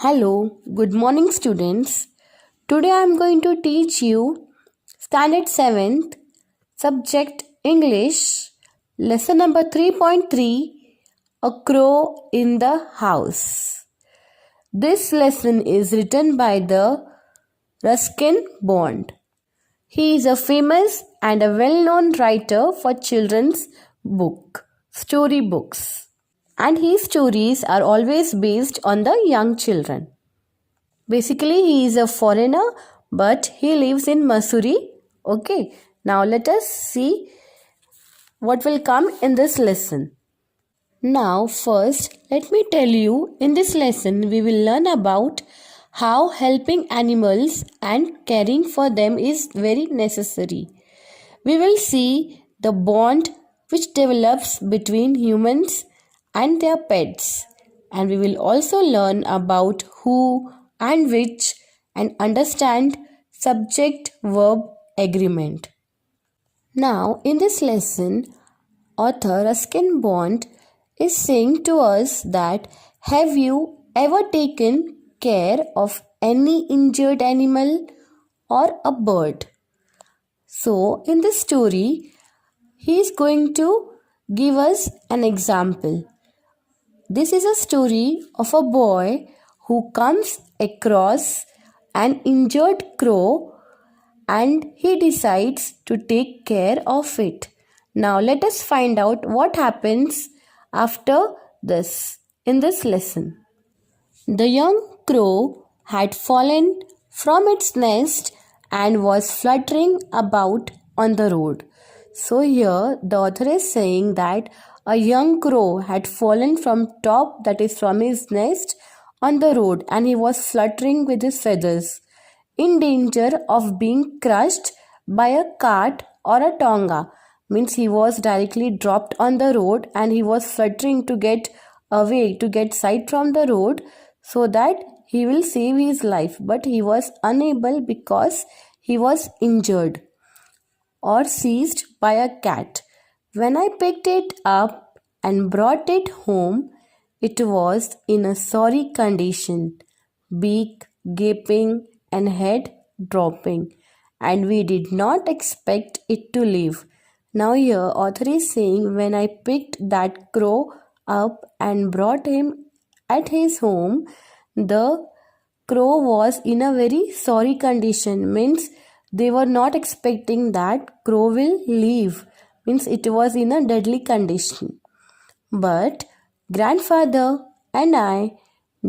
Hello, good morning students. Today I am going to teach you Standard 7th Subject English Lesson number 3.3 A Crow in the House. This lesson is written by the Ruskin Bond. He is a famous and a well-known writer for children's storybooks. And his stories are always based on the young children. Basically, he is a foreigner, but he lives in Missouri. Okay, now let us see what will come in this lesson. Now, first, let me tell you, in this lesson, we will learn about how helping animals and caring for them is very necessary. We will see the bond which develops between humans and their pets, and we will also learn about who and which and understand subject verb agreement. Now, in this lesson, author Ruskin Bond is saying to us that have you ever taken care of any injured animal or a bird? So, in this story, he is going to give us an example. This is a story of a boy who comes across an injured crow and he decides to take care of it. Now let us find out what happens after this in this lesson. The young crow had fallen from its nest and was fluttering about on the road. So here the author is saying that a young crow had fallen from top, that is from his nest, on the road, and he was fluttering with his feathers, in danger of being crushed by a cart or a tonga. Means he was directly dropped on the road and he was fluttering to get away, to get sight from the road, so that he will save his life, but he was unable because he was injured or seized by a cat. When I picked it up and brought it home, it was in a sorry condition, beak gaping and head dropping, and we did not expect it to live. Now here author is saying, when I picked that crow up and brought him at his home, the crow was in a very sorry condition. Means they were not expecting that crow will leave. Means it was in a deadly condition. But grandfather and I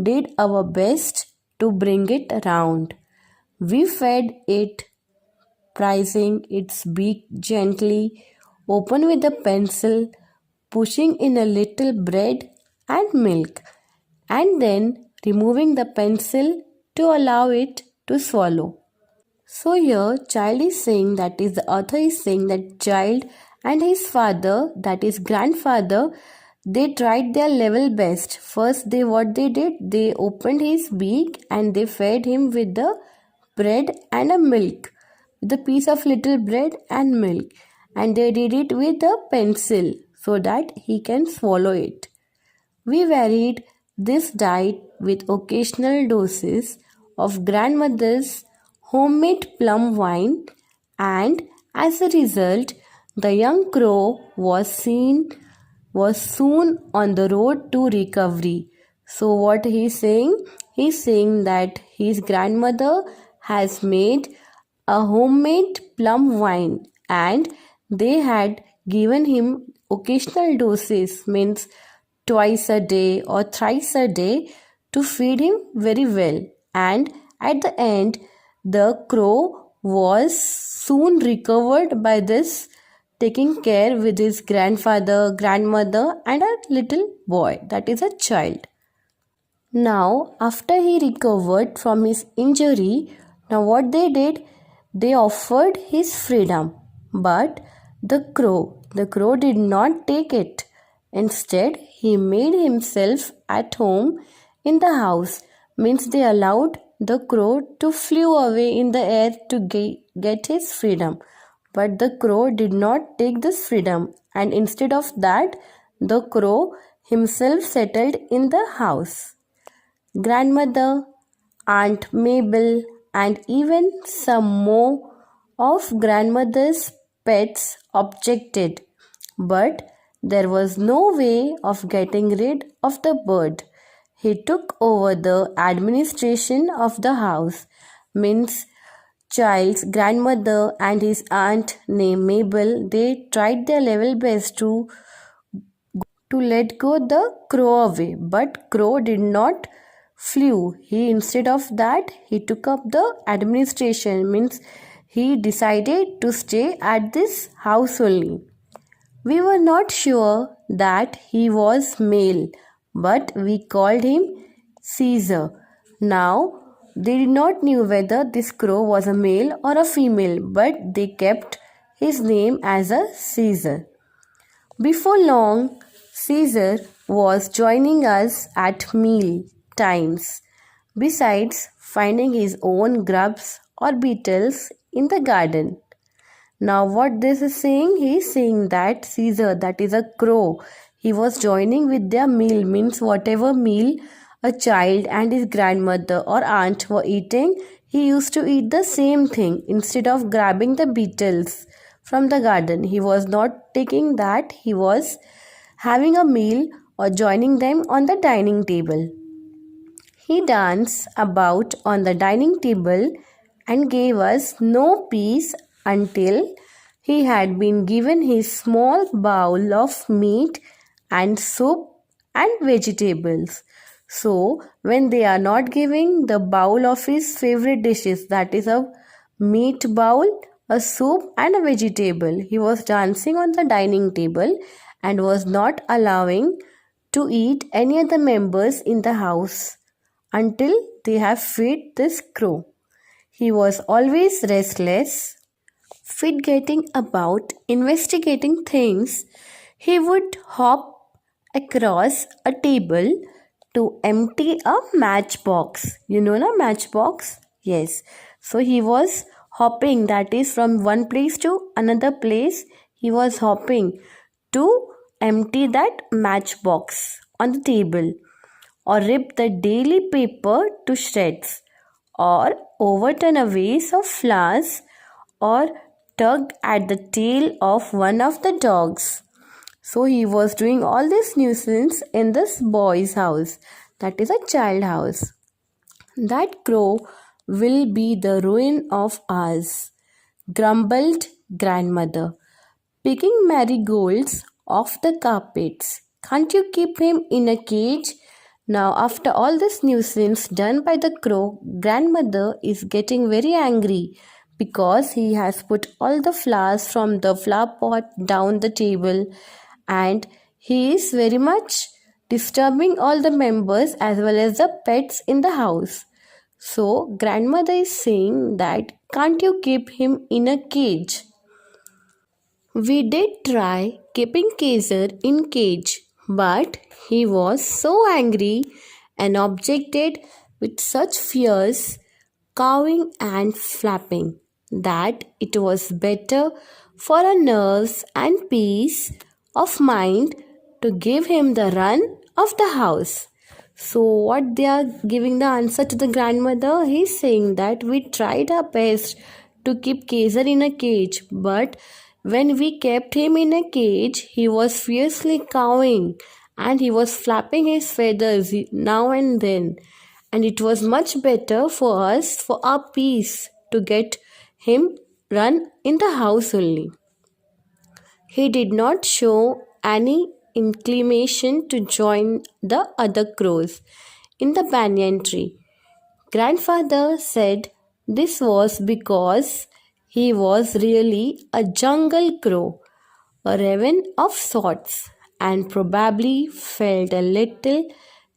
did our best to bring it around. We fed it, prising its beak gently, open with a pencil, pushing in a little bread and milk, and then removing the pencil to allow it to swallow. So here child is saying, that is the author is saying, that child and his father, that is grandfather, they tried their level best. First what they did, they opened his beak and they fed him with the bread and a milk, with a piece of little bread and milk, and they did it with a pencil so that he can swallow it. We varied this diet with occasional doses of grandmother's homemade plum wine, and as a result, the young crow was soon on the road to recovery. So what he's saying? He's saying that his grandmother has made a homemade plum wine and they had given him occasional doses, means twice a day or thrice a day, to feed him very well, and at the end the crow was soon recovered by this, taking care with his grandfather, grandmother and a little boy, that is a child. Now after he recovered from his injury, now what they did, they offered his freedom, but the crow did not take it. Instead, he made himself at home in the house. Means they allowed the crow to flew away in the air to get his freedom. But the crow did not take this freedom, and instead of that, the crow himself settled in the house. grandmother, Aunt Mabel, and even some more of grandmother's pets objected. But there was no way of getting rid of the bird. He took over the administration of the house, means child's grandmother and his aunt named Mabel. They tried their level best to let go the crow away, but crow did not flew. He instead of that he took up the administration, means he decided to stay at this house only. We were not sure that he was male, but we called him Caesar. Now they did not knew whether this crow was a male or a female, but they kept his name as a Caesar. Before long, Caesar was joining us at meal times, besides finding his own grubs or beetles in the garden. Now, what this is saying? He is saying that Caesar, that is a crow, he was joining with their meal, means whatever meal a child and his grandmother or aunt were eating, he used to eat the same thing instead of grabbing the beetles from the garden. He was not taking that, he was having a meal or joining them on the dining table. He danced about on the dining table and gave us no peace until he had been given his small bowl of meat and soup and vegetables. So, when they are not giving the bowl of his favorite dishes, that is a meat bowl, a soup, and a vegetable, he was dancing on the dining table and was not allowing to eat any other members in the house until they have fed this crow. He was always restless, fidgeting about, investigating things. He would hop across a table to empty a matchbox. You know, na matchbox? Yes. So he was hopping, that is from one place to another place. He was hopping to empty that matchbox on the table, or rip the daily paper to shreds, or overturn a vase of flowers, or tug at the tail of one of the dogs. So he was doing all this nuisance in this boy's house, that is a child house. That crow will be the ruin of us, grumbled grandmother, picking marigolds off the carpets. Can't you keep him in a cage? Now, after all this nuisance done by the crow, grandmother is getting very angry because he has put all the flowers from the flower pot down the table, and he is very much disturbing all the members as well as the pets in the house. So, grandmother is saying that can't you keep him in a cage? We did try keeping Kaiser in cage, but he was so angry and objected with such fierce cawing and flapping that it was better for our nerves and peace of mind to give him the run of the house. So, what they are giving the answer to the grandmother? He's saying that we tried our best to keep Kaiser in a cage, but when we kept him in a cage, he was fiercely cawing and he was flapping his feathers now and then. And it was much better for us, for our peace, to get him run in the house only. He did not show any inclination to join the other crows in the banyan tree. Grandfather said this was because he was really a jungle crow, a raven of sorts, and probably felt a little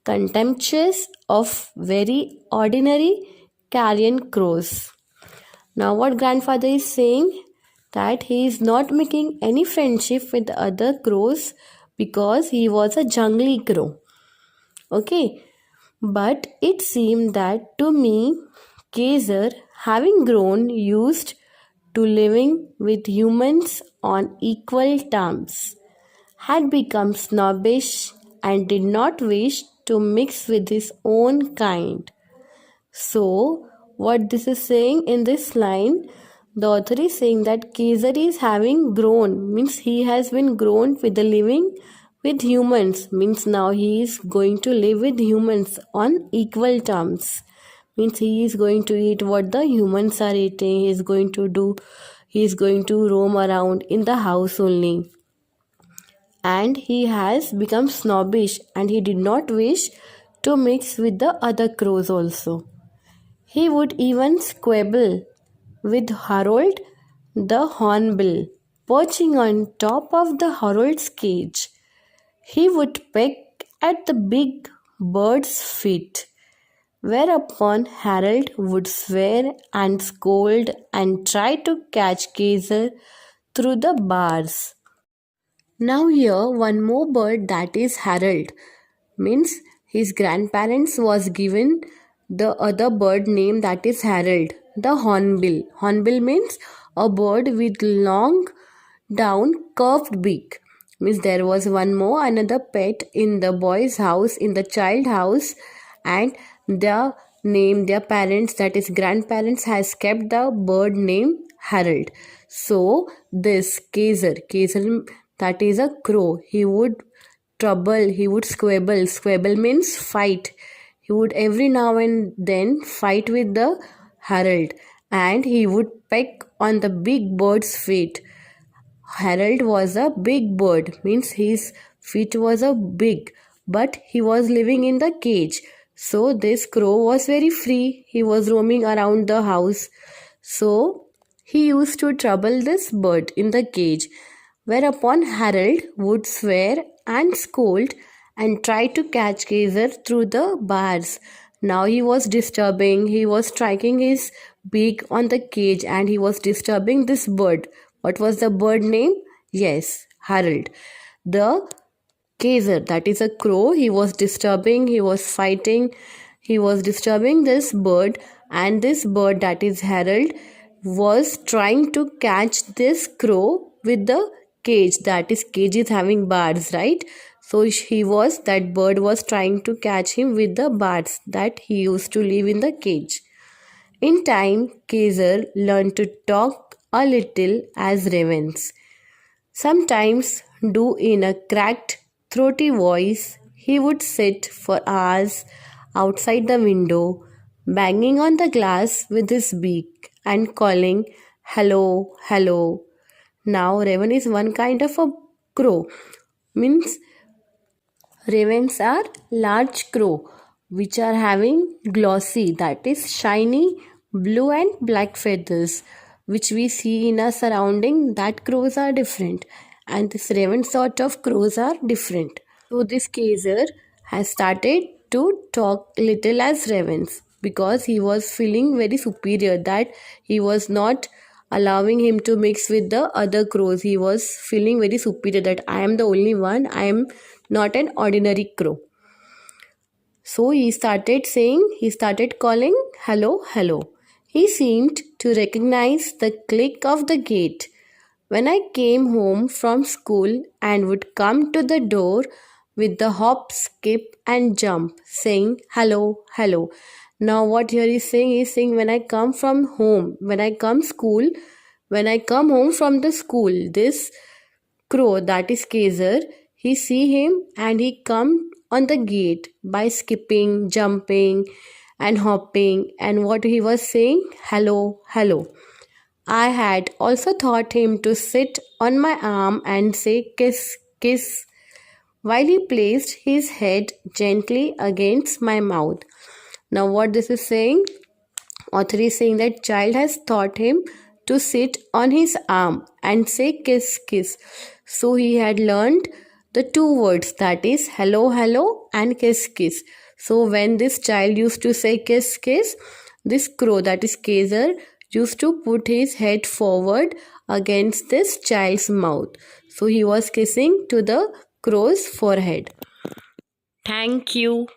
contemptuous of very ordinary carrion crows. Now, what grandfather is saying, that he is not making any friendship with the other crows because he was a jungly crow. Okay, but it seemed that to me, Kaiser, having grown used to living with humans on equal terms, had become snobbish and did not wish to mix with his own kind. So, what this is saying in this line, the author is saying that Caesar is having grown, means he has been grown with the living with humans, means now he is going to live with humans on equal terms. Means he is going to eat what the humans are eating, he is going to roam around in the house only. And he has become snobbish and he did not wish to mix with the other crows also. He would even squabble with Harold the Hornbill, perching on top of the Harold's cage. He would peck at the big bird's feet, whereupon Harold would swear and scold and try to catch Kaiser through the bars. Now here one more bird, that is Harold, means his grandparents was given the other bird name, that is Harold the Hornbill. Hornbill means a bird with long down curved beak. Means there was one more another pet in the boy's house, in the child house, and their parents, that is grandparents, has kept the bird name Harold. So this Kaiser, that is a crow, he would squabble. Squabble means fight. He would every now and then fight with the Harold, and he would peck on the big bird's feet. Harold was a big bird, means his feet was a big, but he was living in the cage. So this crow was very free. He was roaming around the house. So he used to trouble this bird in the cage, whereupon Harold would swear and scold and try to catch Kaiser through the bars. Now he was striking his beak on the cage and he was disturbing this bird. What was the bird name? Yes, Harold. The Kaiser, that is a crow, he was disturbing this bird, and this bird, that is Harold, was trying to catch this crow with the cage, that is cage is having bars, right? So that bird was trying to catch him with the bars that he used to live in the cage. In time, Kaiser learned to talk a little as ravens. Sometimes do in a cracked, throaty voice. He would sit for hours outside the window, banging on the glass with his beak and calling, "Hello, hello." Now, raven is one kind of a crow. Means ravens are large crow which are having glossy, that is shiny blue and black feathers, which we see in our surrounding. That crows are different, and this raven sort of crows are different. So this Kaiser has started to talk little as ravens because he was feeling very superior, that he was not allowing him to mix with the other crows. He was feeling very superior, that I am the only one, I am not an ordinary crow. So he started calling, "Hello, hello." He seemed to recognize the click of the gate when I came home from school and would come to the door with the hop, skip and jump, saying, "Hello, hello." Now what here is saying, when I come from home, when I come home from the school, this crow, that is Kaiser, he see him and he come on the gate by skipping, jumping and hopping, and what he was saying, "Hello, hello." I had also taught him to sit on my arm and say, "Kiss, kiss," while he placed his head gently against my mouth. Now what this is saying? Author is saying that child has taught him to sit on his arm and say "kiss, kiss." So he had learned the two words, that is "hello, hello" and "kiss, kiss." So when this child used to say "kiss, kiss," this crow, that is Kaiser, used to put his head forward against this child's mouth. So he was kissing to the crow's forehead. Thank you.